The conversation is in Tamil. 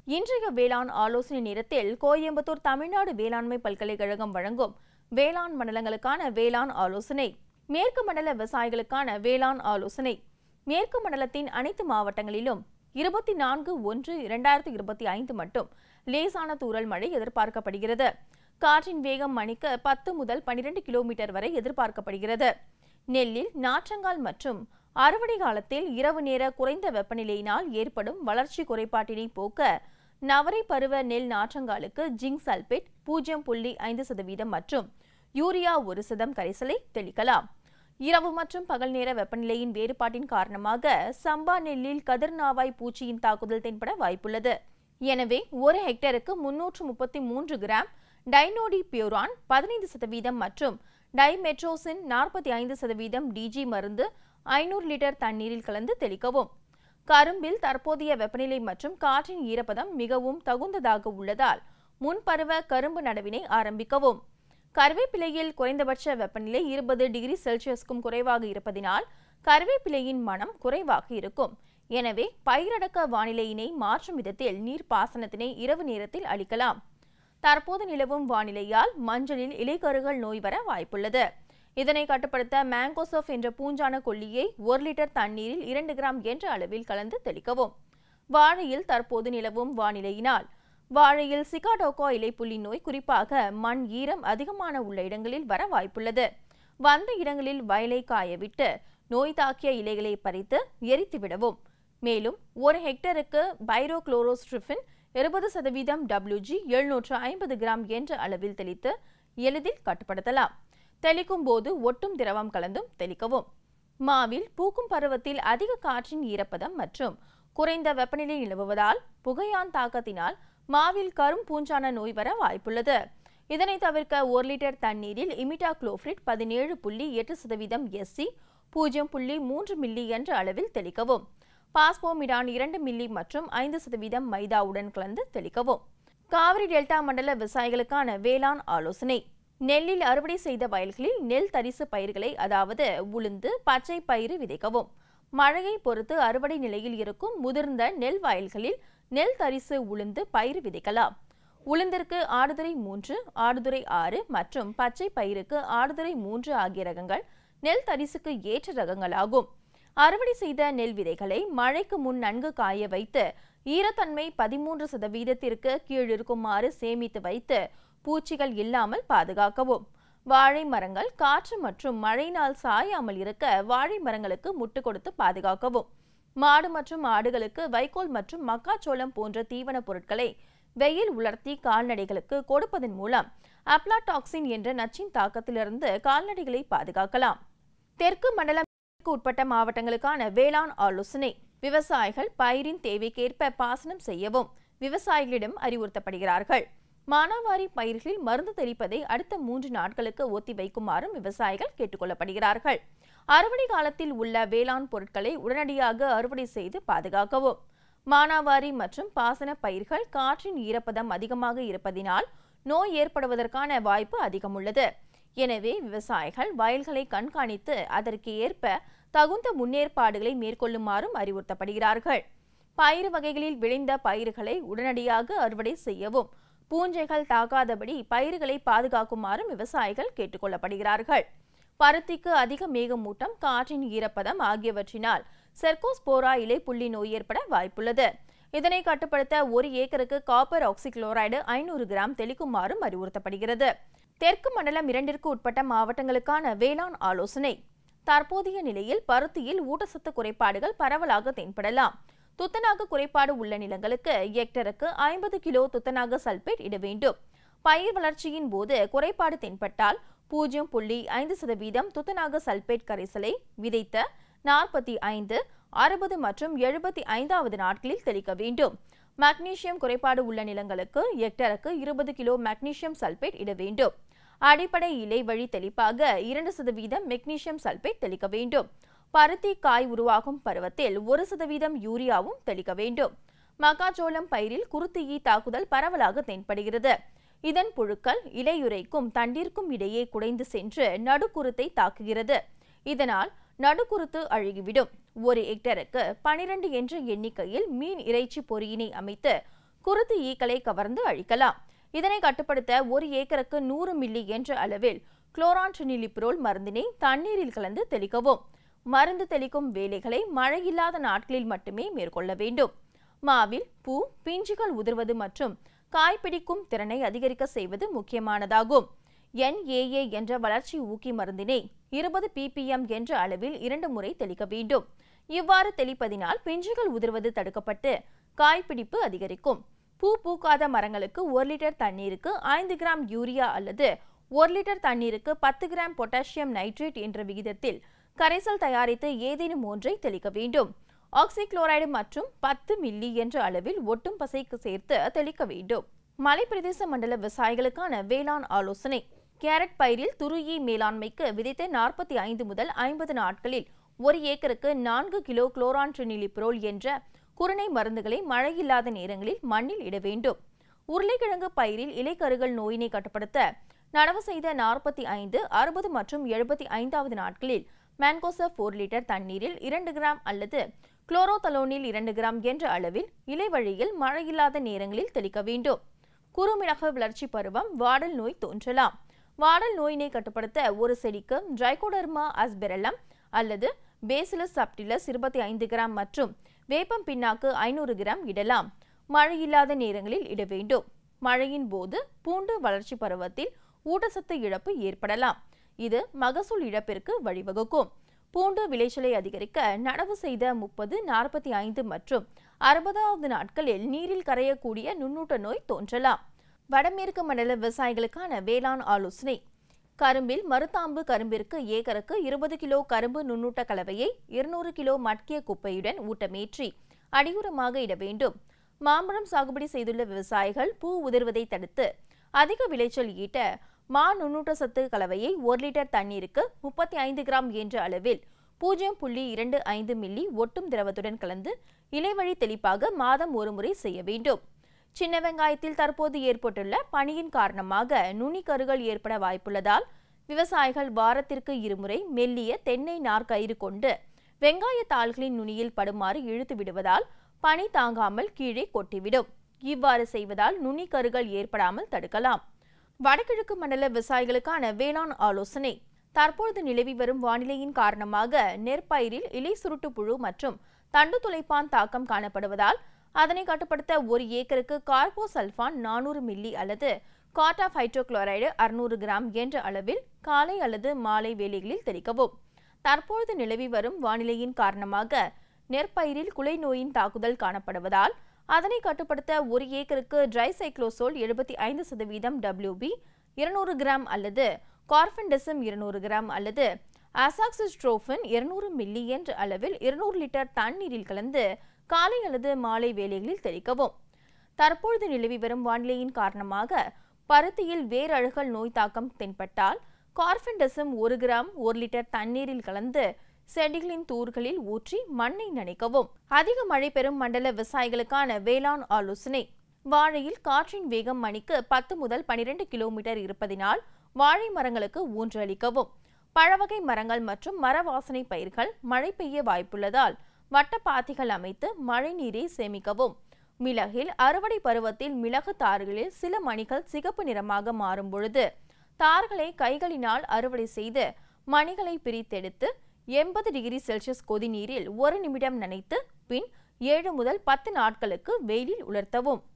இன்றைய வேளாண் ஆலோசனை நேரத்தில் கோயம்புத்தூர் தமிழ்நாடு வேளாண்மை பல்கலைக்கழகம் வழங்கும் வேளாண் மண்டலங்களுக்கான வேளாண் ஆலோசனை. மேற்கு மண்டல விவசாயிகளுக்கான வேளாண் ஆலோசனை. மேற்கு மண்டலத்தின் அனைத்து மாவட்டங்களிலும் 24/1/2025 மட்டும் லேசான தூறல் மழை எதிர்பார்க்கப்படுகிறது. காற்றின் வேகம் மணிக்கு 10 முதல் 12 கிலோமீட்டர் வரை எதிர்பார்க்கப்படுகிறது. நெல்லில் நாற்றங்கால் மற்றும் அறுவடை காலத்தில் இரவு நேர குறைந்த வெப்பநிலையினால் ஏற்படும் வளர்ச்சி குறைபாட்டினை போக்க நவரை பருவ நெல் நாற்றங்காலுக்கு ஜிங்க் சல்பேட் 0.5% மற்றும் யூரியா 1% கரைசலை தெளிக்கலாம். இரவு மற்றும் பகல் நேர வெப்பநிலையின் வேறுபாட்டின் காரணமாக சம்பா நெல்லில் கதிர்நாவாய் பூச்சியின் தாக்குதல் தென்பட வாய்ப்புள்ளது. எனவே 1 ஹெக்டருக்கு 333 கிராம் டைனோடி பியூரான் 15% மற்றும் டைமெட்ரோசின் 45% டிஜி மருந்து 500 லிட்டர் தண்ணீரில் கலந்து தெளிக்கவும். கரும்பில் தற்போதைய வெப்பநிலை மற்றும் காற்றின் ஈரப்பதம் மிகவும் தகுந்ததாக உள்ளதால் முன்பருவ கரும்பு நடவினை ஆரம்பிக்கவும். கருவேப்பிலையில் குறைந்தபட்ச வெப்பநிலை 20 டிகிரி செல்சியஸ்க்கும் குறைவாக இருப்பதினால் கருவேப்பிலையின் மனம் குறைவாக இருக்கும். எனவே பயிரடக்க வானிலையினை மாற்றும் விதத்தில் நீர்ப்பாசனத்தினை இரவு நேரத்தில் அளிக்கலாம். தற்போது நிலவும் வானிலையால் மஞ்சளில் இலைக்கருகள் நோய் வர வாய்ப்புள்ளது. இதனை கட்டுப்படுத்த மேங்கோசோஃப் என்ற பூஞ்சான கொல்லியை 1 லிட்டர் தண்ணீரில் 2 கிராம் என்ற அளவில் கலந்து தெளிக்கவும். வாழையில் தற்போது நிலவும் வானிலையினால் வாழையில் சிகாடோகா இலைப்புள்ளி நோய் குறிப்பாக மண் ஈரம் அதிகமான உள்ள இடங்களில் வர வாய்ப்புள்ளது. வந்த இடங்களில் வயலை காயவிட்டு நோய் தாக்கிய இலைகளை பறித்து எரித்து விடவும். மேலும் 1 ஹெக்டருக்கு பைரோக்ளோரோஸ்ட்ரிபின் 20% WG 750 கிராம் என்ற அளவில் தெளித்து எளிதில் கட்டுப்படுத்தலாம். தெளிக்கும் போது ஒட்டும் திரவம் கலந்தும் தெளிக்கவும். மாவில் பூக்கும் பருவத்தில் அதிக காற்றின் ஈரப்பதம் மற்றும் குறைந்த வெப்பநிலை நிலவுவதால் புகையான் தாக்கத்தினால் மாவில் கரும் பூஞ்சான நோய் வர வாய்ப்புள்ளது. இதனை தவிர்க்க 1 லிட்டர் தண்ணீரில் இமிடாக்ளோபிரிட் 17.8% SC 0.3 மில்லி என்ற அளவில் தெளிக்கவும். பாஸ்போமிடான் 2 மில்லி மற்றும் 5% மைதாவுடன் கலந்து தெளிக்கவும். காவிரி டெல்டா மண்டல விவசாயிகளுக்கான வேளாண் ஆலோசனை. நெல்லில் அறுவடை செய்த வயல்களில் நெல் தரிசு பயிர்களை அதாவது உளுந்து பச்சை பயிறு விதைக்கவும். மழையை பொறுத்து அறுவடை நிலையில் இருக்கும் முதிர்ந்த நெல் வயல்களில் நெல் தரிசு உளுந்து பயிர் விதைக்கலாம். உளுந்திற்கு ஆடுதுறை 3, ஆடுதுறை 6 மற்றும் பச்சை பயிருக்கு ஆடுதுறை 3 ஆகிய ரகங்கள் நெல் தரிசுக்கு ஏற்ற ரகங்களாகும். அறுவடை செய்த நெல் விதைகளை மழைக்கு முன் நன்கு காய வைத்து ஈரத்தன்மை 13%த்திற்கு கீழ் இருக்குமாறு சேமித்து வைத்து பூச்சிகள் இல்லாமல் பாதுகாக்கவும். வாழை மரங்கள் காற்று மற்றும் மழையினால் சாயாமல் இருக்க வாழை மரங்களுக்கு முட்டு கொடுத்து பாதுகாக்கவும். மாடு மற்றும் ஆடுகளுக்கு வைக்கோல் மற்றும் மக்காச்சோளம் போன்ற தீவன பொருட்களை வெயில் உலர்த்தி கால்நடைகளுக்கு கொடுப்பதன் மூலம் அப்லாடாக்சின் என்ற நச்சின் தாக்கத்திலிருந்து கால்நடைகளை பாதுகாக்கலாம். தெற்கு மண்டலத்திற்கு உட்பட்ட மாவட்டங்களுக்கான வேளாண் ஆலோசனை. விவசாயிகள் பயிரின் தேவைக்கேற்ப பாசனம் செய்யவும் விவசாயிகளிடம் அறிவுறுத்தப்படுகிறார்கள். மானாவாரி பயிர்களில் மருந்து தெளிப்பதை அடுத்த 3 நாட்களுக்கு ஒத்தி வைக்குமாறும் விவசாயிகள் கேட்டுக்கொள்ளப்படுகிறார்கள். அறுவடை காலத்தில் உள்ள வேளாண் பொருட்களை உடனடியாக அறுவடை செய்து பாதுகாக்கவும். மானாவாரி மற்றும் பாசன பயிர்கள் காற்றின் ஈரப்பதம் அதிகமாக இருப்பதினால் நோய் ஏற்படுவதற்கான வாய்ப்பு அதிகம் உள்ளது. எனவே விவசாயிகள் வயல்களை கண்காணித்து அதற்கு ஏற்ப தகுந்த முன்னேற்பாடுகளை மேற்கொள்ளுமாறும் அறிவுறுத்தப்படுகிறார்கள். பயிர் வகைகளில் விளைந்த பயிர்களை உடனடியாக அறுவடை செய்யவும் பூஞ்சைகள் தாக்காதபடி பயிர்களை பாதுகாக்குமாறும் விவசாயிகள் கேட்டுக்கொள்ளப்படுகிறார்கள். பருத்திக்கு அதிக மேகமூட்டம் காற்றின் ஈரப்பதம் ஆகியவற்றினால் செர்கோஸ்போரா இலைப்புள்ளி நோய் ஏற்பட வாய்ப்புள்ளது. இதனை கட்டுப்படுத்த 1 ஏக்கருக்கு காப்பர் ஆக்சிகுளோரைடு 500 கிராம் தெளிக்குமாறும் அறிவுறுத்தப்படுகிறது. தெற்கு மண்டலம் 2ற்கு உட்பட்ட மாவட்டங்களுக்கான வேளாண் ஆலோசனை. தற்போதைய நிலையில் பருத்தியில் ஊட்டச்சத்து குறைபாடுகள் பரவலாக தென்படலாம். துத்தநாக குறைபாடு உள்ள நிலங்களுக்கு ஹெக்டருக்கு 50 கிலோ துத்தநாக சல்பேட் இட வேண்டும். பயிர் வளர்ச்சியின் போது குறைபாடு தென்பட்டால் 0.5% துத்தநாக சல்பேட் கரைசலை விதைத்த 45, 60 மற்றும் 75வது நாட்களில் தெளிக்க வேண்டும். மக்னீசியம் குறைபாடு உள்ள நிலங்களுக்கு ஹெக்டருக்கு 20 கிலோ மக்னீசியம் சல்பேட் இட வேண்டும். அடிப்படை இலை வழி தெளிப்பாக 2% மெக்னீசியம் சல்பேட் தெளிக்க வேண்டும். பருத்தி காய் உருவாகும் பருவத்தில் 1% யூரியாவும் தெளிக்க வேண்டும். மக்காச்சோளம் பயிரில் குருத்தீ தாக்குதல் பரவலாக தென்படுகிறது. இதன் புழுக்கள் இலையுறைக்கும் தண்டிற்கும் இடையே குடைந்து சென்று நடுக்குருத்தை தாக்குகிறது. இதனால் நடுக்குருத்து அழுகிவிடும். 1 ஹெக்டருக்கு 12 என்ற எண்ணிக்கையில் மீன் இறைச்சி பொறியினை அமைத்து குருத்து ஈக்களை கவர்ந்து அழிக்கலாம். இதனை கட்டுப்படுத்த 1 ஏக்கருக்கு 100 மில்லி என்ற அளவில் குளோரான்ட்ரினிலிப்ரோல் மருந்தினை தண்ணீரில் கலந்து தெளிக்கவும். மருந்து தெளிக்கும் வேலைகளை மழையில்லாத நாட்களில் மட்டுமே மேற்கொள்ள வேண்டும். மாவில் பூ, பிஞ்சுகள் உதிர்வது மற்றும் காய்பிடிக்கும் திறனை அதிகரிக்க செய்வது முக்கியமானதாகும். NAA என்ற வளர்ச்சி ஊக்கி மருந்தினை 20 ppm என்ற அளவில் 2 முறை தெளிக்க வேண்டும். இவ்வாறு தெளிப்பதினால் பிஞ்சுகள் உதிர்வது தடுக்கப்பட்டு காய்பிடிப்பு அதிகரிக்கும். பூ பூக்காத மரங்களுக்கு 1 லிட்டர் தண்ணீருக்கு 5 கிராம் யூரியா அல்லது 1 லிட்டர் தண்ணீருக்கு 10 கிராம் பொட்டாசியம் நைட்ரேட் என்ற விகிதத்தில் கரைசல் தயாரித்து ஏதேனும் ஒன்றை தெளிக்க வேண்டும். ஆக்சிக்ளோரைடு மற்றும் 10 மில்லி என்ற அளவில் ஒட்டும் பசைக்கு சேர்த்து தெளிக்க வேண்டும். மலைப்பிரதேச மண்டல விவசாயிகளுக்கான வேளாண் ஆலோசனை. கேரட் பயிரில் துருயி மேலாண்மைக்கு விதைத்த 45 முதல் 50 நாட்களில் 1 ஏக்கருக்கு 4 கிலோ குளோரான்ட்ரினிலிப்ரோல் என்ற குருணை மருந்துகளை மழையில்லாத நேரங்களில் மண்ணில் இட வேண்டும். உருளைக்கிழங்கு பயிரில் இலைக்கருகள் நோயினை கட்டுப்படுத்த நடவு செய்த 45, 60 மற்றும் 75வது நாட்களில் மேன்கோசப் 4 லிட்டர் தண்ணீரில் 2 கிராம் அல்லது குளோரோதலோனில் 2 கிராம் என்ற அளவில் இலை வழியில் மழையில்லாத நேரங்களில் தெளிக்க வேண்டும். குறுமிளகு வளர்ச்சி பருவம் வாடல் நோய் தோன்றலாம். வாடல் நோயினை கட்டுப்படுத்த ஒரு செடிக்கு ட்ரைகோடர்மா அஸ்பெரலம் அல்லது பேசிலஸ் சப்டிலஸ் 25 கிராம் மற்றும் வேப்பம் பின்னாக்கு 500 கிராம் இடலாம். மழையில்லாத நேரங்களில் இட வேண்டும். மழையின் போது பூண்டு வளர்ச்சி பருவத்தில் ஊட்டச்சத்து இழப்பு ஏற்படலாம். இது மகசூல் இழப்பிற்கு வழிவகுக்கும். பூண்டு விளைச்சலை அதிகரிக்க நடவு செய்த 30, 45 மற்றும் 60வது நாட்களில் நீரில் கரையக்கூடிய நுண்ணூட்ட நோய் தோன்றலாம். வடமேற்கு மண்டல விவசாயிகளுக்கான வேளாண் ஆலோசனை. கரும்பில் மருதாம்பு கரும்பிற்கு ஏக்கருக்கு 20 கிலோ கரும்பு நுண்ணூட்ட கலவையை 200 கிலோ மட்கிய குப்பையுடன் ஊட்டமேற்றி அடியுரமாக இட வேண்டும். மாம்பழம் சாகுபடி செய்துள்ள விவசாயிகள் பூ உதிர்வதை தடுத்து அதிக விளைச்சல் ஈட்ட மா நுண்ணூட்ட சத்து கலவையை 1 லிட்டர் தண்ணீருக்கு 35 கிராம் என்ற அளவில் 0.25 மில்லி ஒட்டும் திரவத்துடன் கலந்து இலைவழி தெளிப்பாக மாதம் ஒரு முறை செய்ய வேண்டும். சின்ன வெங்காயத்தில் தற்போது ஏற்பட்டுள்ள பனியின் காரணமாக நுனிக்கருகள் ஏற்பட வாய்ப்புள்ளதால் விவசாயிகள் வாரத்திற்கு 2 முறை மெல்லிய தென்னை நார்க்கயிறு கொண்டு வெங்காய தாள்களின் நுனியில் படுமாறு இழுத்து விடுவதால் பனி தாங்காமல் கீழே கொட்டிவிடும். இவ்வாறு செய்வதால் நுனிக்கருகள் ஏற்படாமல் தடுக்கலாம். வடகிழக்கு மண்டல விவசாயிகளுக்கான வேளாண் ஆலோசனை. தற்பொழுது நிலவி வரும் வானிலையின் காரணமாக நெற்பயிரில் இலை சுருட்டு புழு மற்றும் தண்டு துளைப்பான் தாக்கம் காணப்படுவதால் அதனை கட்டுப்படுத்த 1 ஏக்கருக்கு கார்போசல்ஃபான் 400 மில்லி அல்லது காட்டாப் ஹைட்ரோகுளோரைடு 600 கிராம் என்ற அளவில் காலை அல்லது மாலை வேளைகளில் தெளிக்கவும். தற்பொழுது நிலவி வரும் வானிலையின் காரணமாக நெற்பயிரில் குலை நோயின் தாக்குதல் காணப்படுவதால் அதனை கட்டுப்படுத்த 1 ஏக்கருக்கு ட்ரைசைக்ளோசோல் 75% WB 200 கிராம் அல்லது கார்பன்டெசிம் 200 கிராம் அல்லது அசாக்சிஸ்ட்ரோபின் 200 மில்லி என்ற அளவில் 200 லிட்டர் தண்ணீரில் கலந்து காலை அல்லது மாலை வேளைகளில் தெளிக்கவும். தற்பொழுது நிலவி வரும் வானிலையின் காரணமாக பருத்தியில் வேரழுகல் நோய் தாக்கம் தென்பட்டால் கார்பன்டெசிம் 1 கிராம் 1 லிட்டர் தண்ணீரில் கலந்து செடிகளின் தூர்களில் ஊற்றி மண்ணை நனைக்கவும். அதிக மழை பெறும் மண்டல விவசாயிகளுக்கான வேளாண் ஆலோசனை. வாழையில் காற்றின் வேகம் மணிக்கு 10 முதல் 12 கிலோமீட்டர் இருப்பதினால் வாழை மரங்களுக்கு ஊன்று அளிக்கவும். பழவகை மரங்கள் மற்றும் மர வாசனை பயிர்கள் மழை பெய்ய வாய்ப்புள்ளதால் வட்டப்பாத்திகள் அமைத்து மழை நீரை சேமிக்கவும். மிளகில் அறுவடை பருவத்தில் மிளகு தார்களில் சில மணிகள் சிகப்பு நிறமாக மாறும் பொழுது தார்களை கைகளினால் அறுவடை செய்து மணிகளை பிரித்தெடுத்து 80 டிகிரி செல்சியஸ் கொதிநீரில் 1 நிமிடம் நனைத்து பின் 7 முதல் 10 நாட்களுக்கு வெயிலில் உலர்த்தவும்.